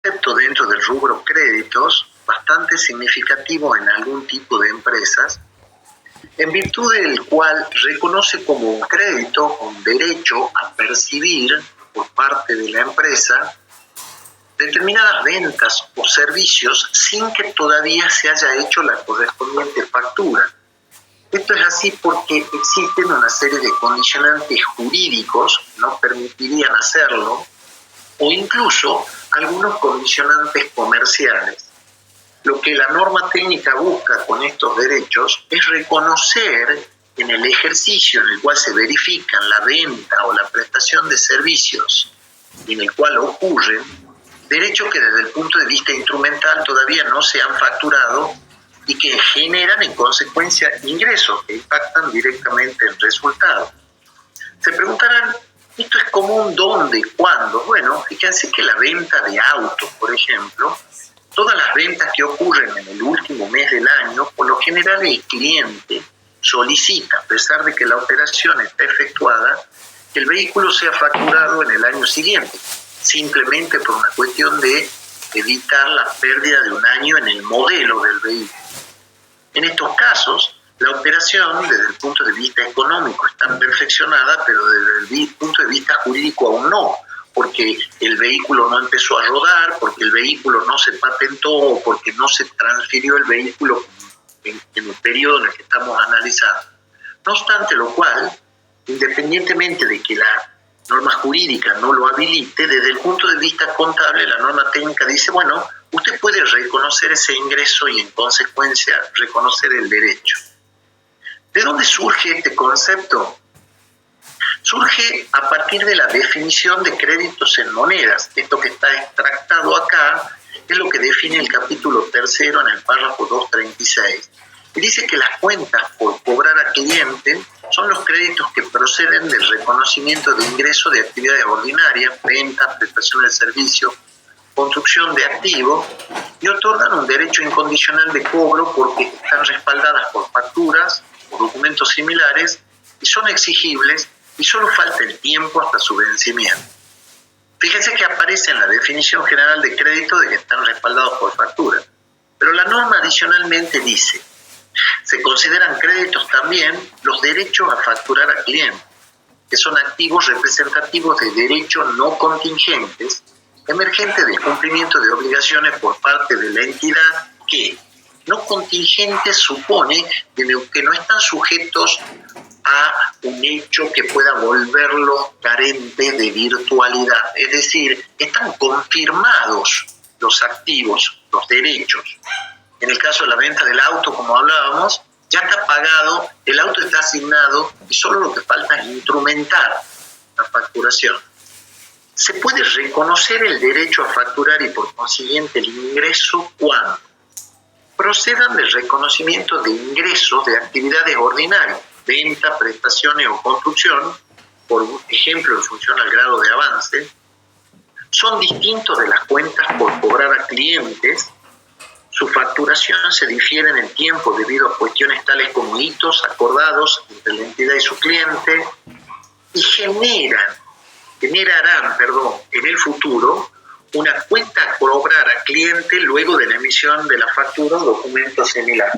concepto dentro del rubro créditos bastante significativo en algún tipo de empresas, en virtud del cual reconoce como un crédito un derecho a percibir por parte de la empresa determinadas ventas o servicios sin que todavía se haya hecho la correspondiente factura. Esto es así porque existen una serie de condicionantes jurídicos que no permitirían hacerlo, o incluso algunos condicionantes comerciales. Lo que la norma técnica busca con estos derechos es reconocer en el ejercicio en el cual se verifican la venta o la prestación de servicios en el cual ocurren derechos que desde el punto de vista instrumental todavía no se han facturado y que generan en consecuencia ingresos que impactan directamente en resultados. Se preguntarán, ¿esto es común dónde? ¿Cuándo? Bueno, fíjense que la venta de autos, por ejemplo, todas las ventas que ocurren en el último mes del año, por lo general el cliente solicita, a pesar de que la operación está efectuada, que el vehículo sea facturado en el año siguiente, simplemente por una cuestión de evitar la pérdida de un año en el modelo del vehículo. En estos casos, la operación desde el punto de vista económico está perfeccionada, pero desde el punto de vista jurídico aún no, porque el vehículo no empezó a rodar, porque el vehículo no se patentó o porque no se transfirió el vehículo en el periodo en el que estamos analizando. No obstante lo cual, independientemente de que la norma jurídica no lo habilite, desde el punto de vista contable la norma técnica dice, bueno, usted puede reconocer ese ingreso y en consecuencia reconocer el derecho. ¿De dónde surge este concepto? Surge a partir de la definición de créditos en monedas. Esto que está extractado acá es lo que define el capítulo 3 en el párrafo 236. Y dice que las cuentas por cobrar a cliente son los créditos que proceden del reconocimiento de ingresos de actividades ordinarias, ventas, prestación de servicios, construcción de activos, y otorgan un derecho incondicional de cobro porque están respaldadas por facturas o documentos similares y son exigibles y solo falta el tiempo hasta su vencimiento. Fíjense que aparece en la definición general de crédito de que están respaldados por factura, pero la norma adicionalmente dice, se consideran créditos también los derechos a facturar a clientes, que son activos representativos de derechos no contingentes, emergentes del cumplimiento de obligaciones por parte de la entidad que, no contingentes supone que no están sujetos a un hecho que pueda volverlos carentes de virtualidad. Es decir, están confirmados los activos, los derechos. En el caso de la venta del auto, como hablábamos, ya está pagado, el auto está asignado y solo lo que falta es instrumentar la facturación. Se puede reconocer el derecho a facturar y por consiguiente el ingreso cuando procedan del reconocimiento de ingresos de actividades ordinarias, venta, prestaciones o construcción, por ejemplo en función al grado de avance, son distintos de las cuentas por cobrar a clientes. Su facturación se difiere en el tiempo debido a cuestiones tales como hitos acordados entre la entidad y su cliente y generarán en el futuro una cuenta a cobrar a cliente luego de la emisión de la factura o documento similar.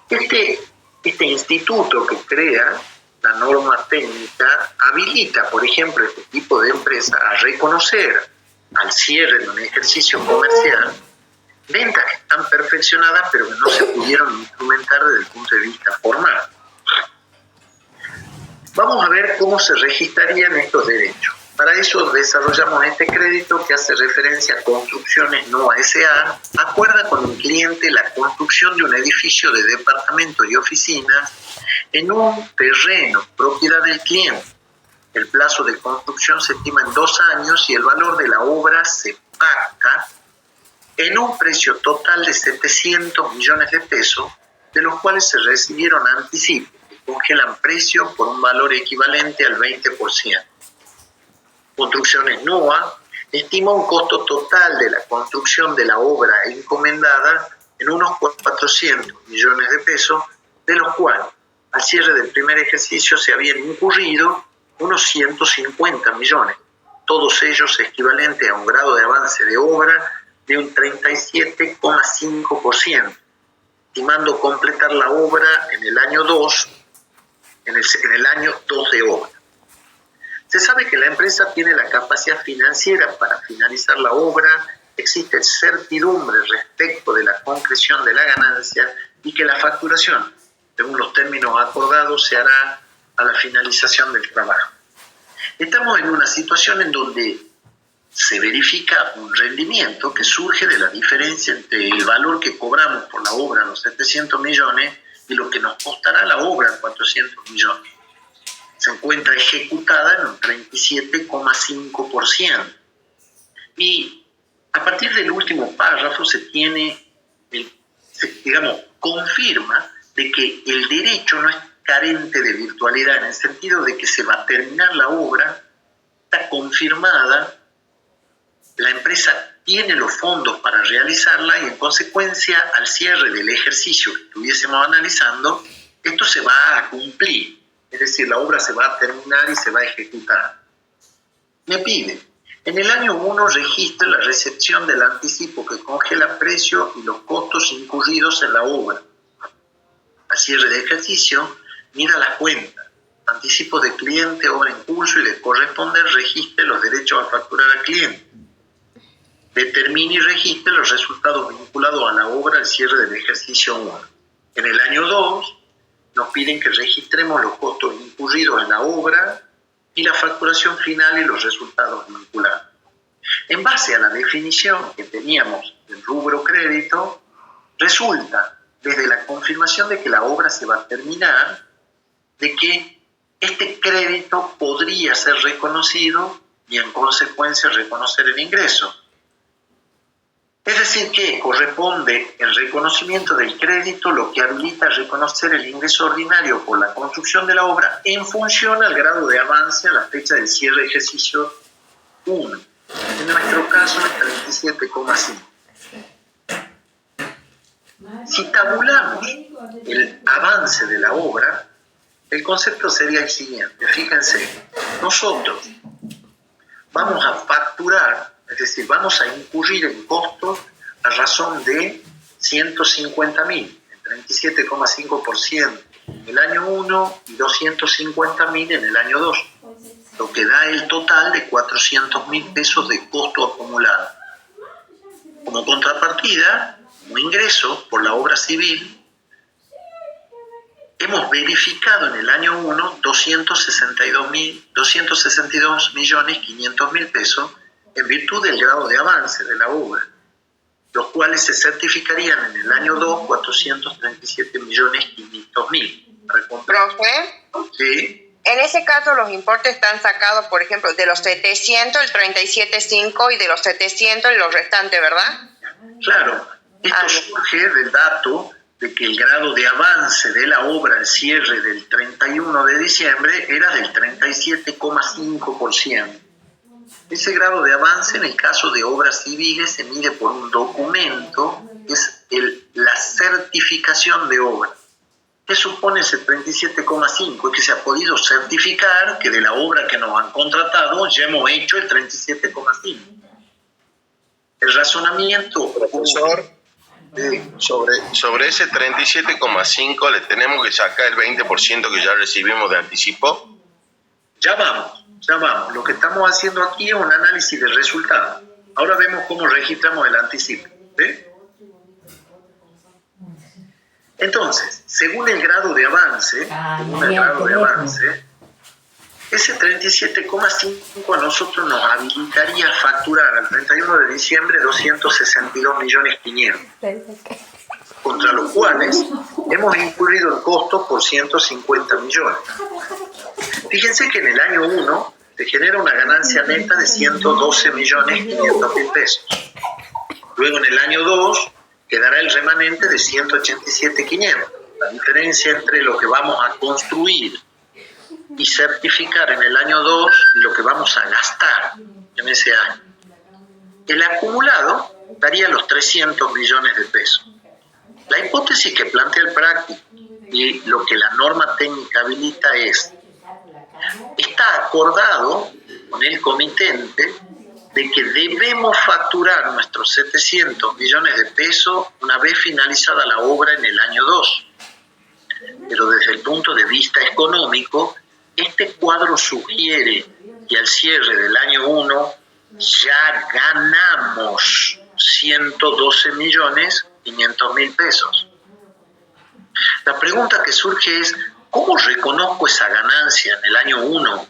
Este instituto que crea la norma técnica habilita, por ejemplo, este tipo de empresa a reconocer al cierre de un ejercicio comercial ventas que están perfeccionadas pero que no se pudieron instrumentar desde el punto de vista formal. Vamos a ver cómo se registrarían estos derechos. Para eso desarrollamos este crédito que hace referencia a construcciones no SA. Acuerda con el cliente la construcción de un edificio de departamentos y oficinas en un terreno propiedad del cliente. El plazo de construcción se estima en 2 años y el valor de la obra se pacta en un precio total de 700 millones de pesos, de los cuales se recibieron anticipos que congelan precios por un valor equivalente al 20%. Construcciones NOA estima un costo total de la construcción de la obra encomendada en unos 400 millones de pesos, de los cuales al cierre del primer ejercicio se habían incurrido unos 150 millones. todos ellos equivalentes a un grado de avance de obra de un 37,5%, estimando completar la obra en el año 2, en el año 2 de obra. Se sabe que la empresa tiene la capacidad financiera para finalizar la obra, existe certidumbre respecto de la concreción de la ganancia y que la facturación, según los términos acordados, se hará a la finalización del trabajo. Estamos en una situación en donde se verifica un rendimiento que surge de la diferencia entre el valor que cobramos por la obra, los 700 millones, y lo que nos costará la obra, 400 millones. Se encuentra ejecutada en un 37,5%. Y a partir del último párrafo confirma de que el derecho no es carente de virtualidad, en el sentido de que se va a terminar la obra, está confirmada, la empresa tiene los fondos para realizarla y en consecuencia al cierre del ejercicio que estuviésemos analizando, esto se va a cumplir, es decir, la obra se va a terminar y se va a ejecutar. Me pide, en el año 1 registre la recepción del anticipo que congela precio y los costos incurridos en la obra. Al cierre de ejercicio, mira la cuenta, anticipo de cliente, obra en curso y le corresponde registre los derechos a facturar al cliente. Determine y registre los resultados vinculados a la obra al cierre del ejercicio 1. En el año 2 nos piden que registremos los costos incurridos en la obra y la facturación final y los resultados vinculados. En base a la definición que teníamos del rubro crédito, resulta, desde la confirmación de que la obra se va a terminar, de que este crédito podría ser reconocido y en consecuencia reconocer el ingreso. Es decir, que corresponde el reconocimiento del crédito lo que habilita a reconocer el ingreso ordinario por la construcción de la obra en función al grado de avance a la fecha del cierre de ejercicio 1. En nuestro caso, el 37,5. Si tabulamos el avance de la obra, el concepto sería el siguiente. Fíjense, nosotros vamos a facturar, es decir, vamos a incurrir en costos a razón de 150.000, el 37,5% en el año 1 y 250.000 en el año 2, lo que da el total de 400.000 pesos de costo acumulado. Como contrapartida, como ingreso por la obra civil, hemos verificado en el año 1 262.500.000 pesos en virtud del grado de avance de la obra, los cuales se certificarían en el año 2 437.500.000. Profe, ¿Sí? en ese caso los importes están sacados, por ejemplo, de los 700 el 37,5 y de los 700 los restantes, ¿verdad? Claro, esto surge del dato de que el grado de avance de la obra al cierre del 31 de diciembre era del 37,5%. Ese grado de avance en el caso de obras civiles se mide por un documento que es la certificación de obra. ¿Qué supone ese 37,5? Es que se ha podido certificar que de la obra que nos han contratado ya hemos hecho el 37,5. El razonamiento... Profesor, sobre ese 37,5 le tenemos que sacar el 20% que ya recibimos de anticipo. Ya vamos. Lo que estamos haciendo aquí es un análisis de resultados. Ahora vemos cómo registramos el anticipo. ¿Sí? Entonces, según el grado de avance, ese 37,5 a nosotros nos habilitaría a facturar al 31 de diciembre 262.500.000, contra los cuales hemos incurrido en costos por 150 millones. Fíjense que en el año 1 se genera una ganancia neta de 112.500.000 pesos. Luego en el año 2 quedará el remanente de 187.500. La diferencia entre lo que vamos a construir y certificar en el año 2 y lo que vamos a gastar en ese año. El acumulado daría los 300 millones de pesos. La hipótesis que plantea el práctico y lo que la norma técnica habilita es: está acordado con el comitente de que debemos facturar nuestros 700 millones de pesos una vez finalizada la obra en el año 2. Pero desde el punto de vista económico, este cuadro sugiere que al cierre del año 1 ya ganamos 112.500.000 pesos. La pregunta que surge es, ¿cómo reconozco esa ganancia en el año 1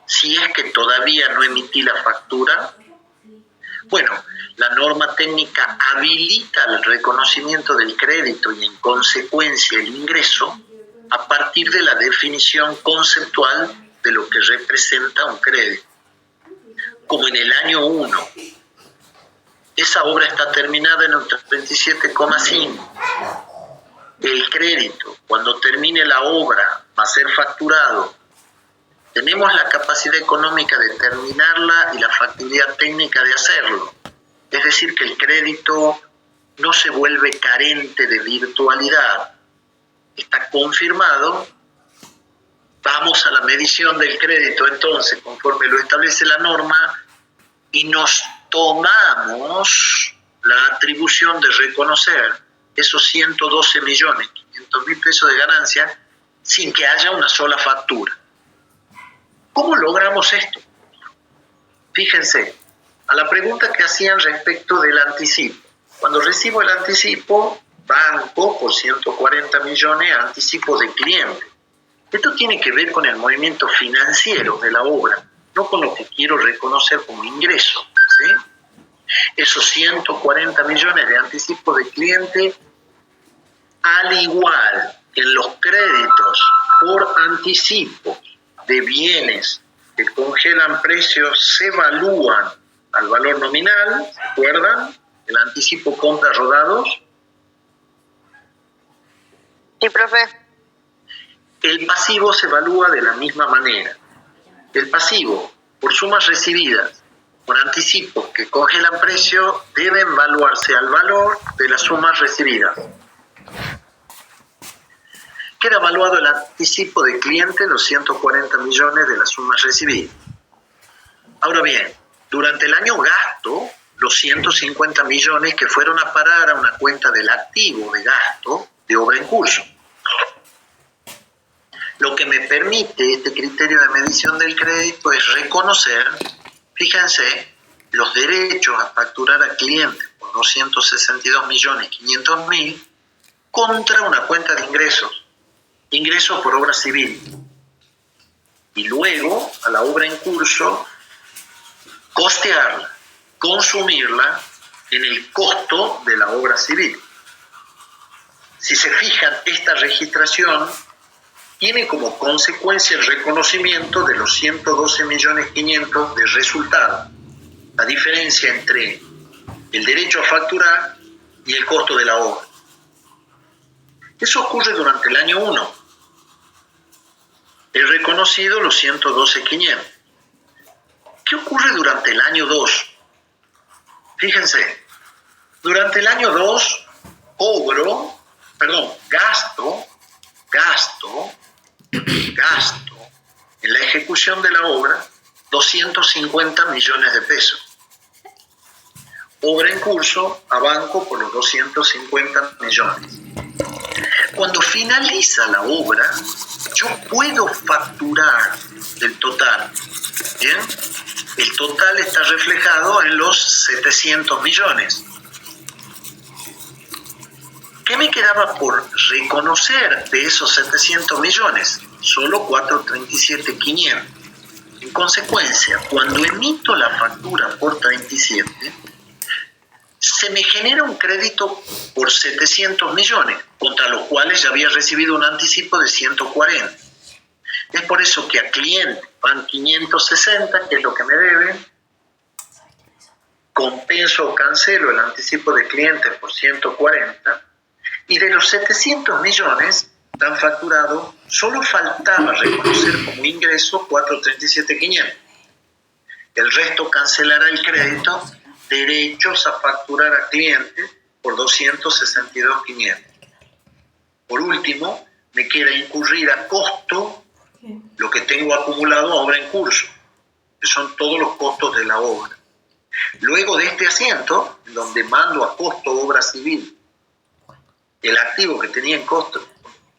si es que todavía no emití la factura? Bueno, la norma técnica habilita el reconocimiento del crédito y en consecuencia el ingreso a partir de la definición conceptual de lo que representa un crédito. Como en el año 1, esa obra está terminada en un 37,5. El crédito, cuando termine la obra, va a ser facturado. Tenemos la capacidad económica de terminarla y la factibilidad técnica de hacerlo. Es decir, que el crédito no se vuelve carente de virtualidad. Está confirmado. Vamos a la medición del crédito, entonces, conforme lo establece la norma, y nos tomamos la atribución de reconocer esos 112.500.000 pesos de ganancia sin que haya una sola factura. ¿Cómo logramos esto? Fíjense, a la pregunta que hacían respecto del anticipo. Cuando recibo el anticipo, banco por 140 millones, anticipo de cliente. Esto tiene que ver con el movimiento financiero de la obra, no con lo que quiero reconocer como ingreso, ¿sí? Esos 140 millones de anticipo de cliente, al igual que en los créditos por anticipo de bienes que congelan precios, se evalúan al valor nominal, ¿se acuerdan? El anticipo compra rodados. Sí, profe. El pasivo se evalúa de la misma manera. El pasivo, por sumas recibidas, por anticipos que congelan precio, deben evaluarse al valor de las sumas recibidas. Queda evaluado el anticipo de cliente, los 140 millones de las sumas recibidas. Ahora bien, durante el año gasto, los 150 millones que fueron a parar a una cuenta del activo de gasto de obra en curso. Lo que me permite este criterio de medición del crédito es reconocer, fíjense, los derechos a facturar a clientes por 262.500.000 contra una cuenta de ingresos por obra civil. Y luego, a la obra en curso, costearla, consumirla en el costo de la obra civil. Si se fijan, esta registración tiene como consecuencia el reconocimiento de los 112.500.000 de resultado. La diferencia entre el derecho a facturar y el costo de la obra. Eso ocurre durante el año 1. He reconocido los 112.500. ¿Qué ocurre durante el año 2? Fíjense, durante el año 2 gasto en la ejecución de la obra 250 millones de pesos. Obra en curso a banco por los 250 millones. Cuando finaliza la obra, yo puedo facturar el total. ¿Bien? El total está reflejado en los 700 millones. ¿Qué me quedaba por reconocer de esos 700 millones? Solo 437.500. En consecuencia, cuando emito la factura por 37, se me genera un crédito por 700 millones, contra los cuales ya había recibido un anticipo de 140. Es por eso que a cliente van 560, que es lo que me deben, compenso o cancelo el anticipo de cliente por 140, y de los 700 millones tan facturado, solo faltaba reconocer como ingreso 437.500. El resto cancelará el crédito, derechos a facturar a cliente por 262.500. Por último, me queda incurrir a costo lo que tengo acumulado a obra en curso. que son todos los costos de la obra. Luego de este asiento, donde mando a costo obra civil el activo que tenía en costo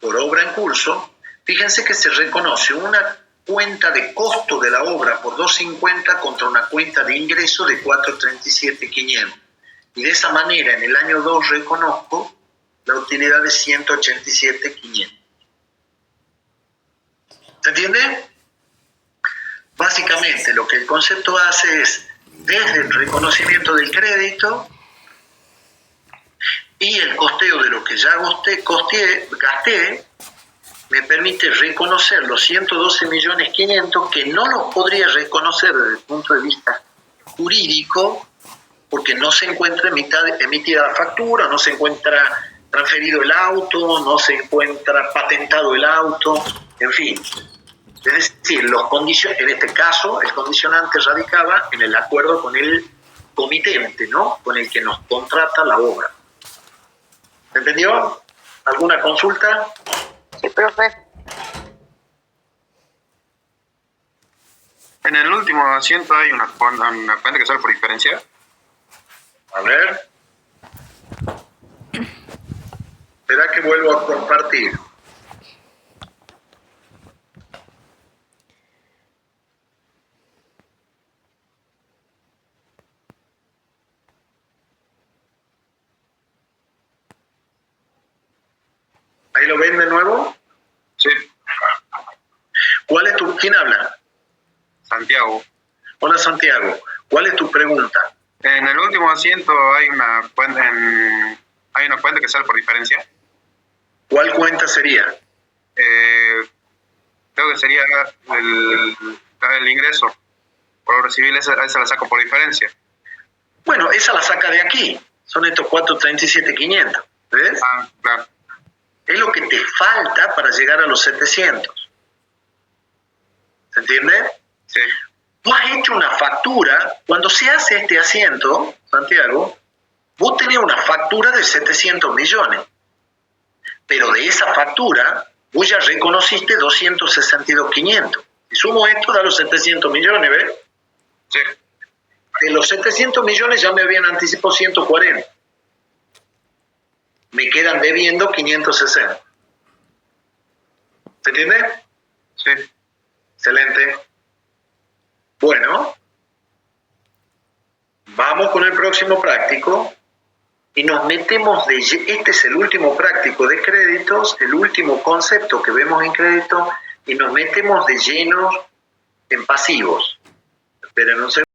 por obra en curso, fíjense que se reconoce una cuenta de costo de la obra por 250 contra una cuenta de ingreso de 437.500. Y de esa manera, en el año 2 reconozco la utilidad de 187.500. ¿Se entiende? Básicamente, lo que el concepto hace es, desde el reconocimiento del crédito y el costeo de lo que ya gasté, me permite reconocer los 112.500.000 que no los podría reconocer desde el punto de vista jurídico porque no se encuentra emitida la factura, no se encuentra transferido el auto, no se encuentra patentado el auto, en fin. Es decir, en este caso el condicionante radicaba en el acuerdo con el comitente, ¿no? Con el que nos contrata la obra. ¿Se entendió? ¿Alguna consulta? Sí, profe. En el último asiento hay una cuenta que sale por diferencia. A ver. Espera que vuelvo a compartir. ¿Ahí lo ven de nuevo? Sí. ¿Quién habla? Santiago. Hola Santiago, ¿cuál es tu pregunta? En el último asiento hay una cuenta que sale por diferencia. ¿Cuál cuenta sería? Creo que sería el ingreso por obra civil, esa la saco por diferencia. Bueno, esa la saca de aquí. Son estos 437.500. ¿Ves? Ah, claro. Es lo que te falta para llegar a los 700. ¿Se entiende? Sí. Tú has hecho una factura. Cuando se hace este asiento, Santiago, vos tenés una factura de 700 millones. Pero de esa factura, vos ya reconociste 262.500. Si sumo esto, da los 700 millones, ¿ves? Sí. De los 700 millones ya me habían anticipado 140. Me quedan debiendo 560. ¿Se entiende? Sí. Excelente. Bueno, vamos con el próximo práctico y nos metemos este es el último práctico de créditos, el último concepto que vemos en crédito y nos metemos de lleno en pasivos. Esperen un segundo.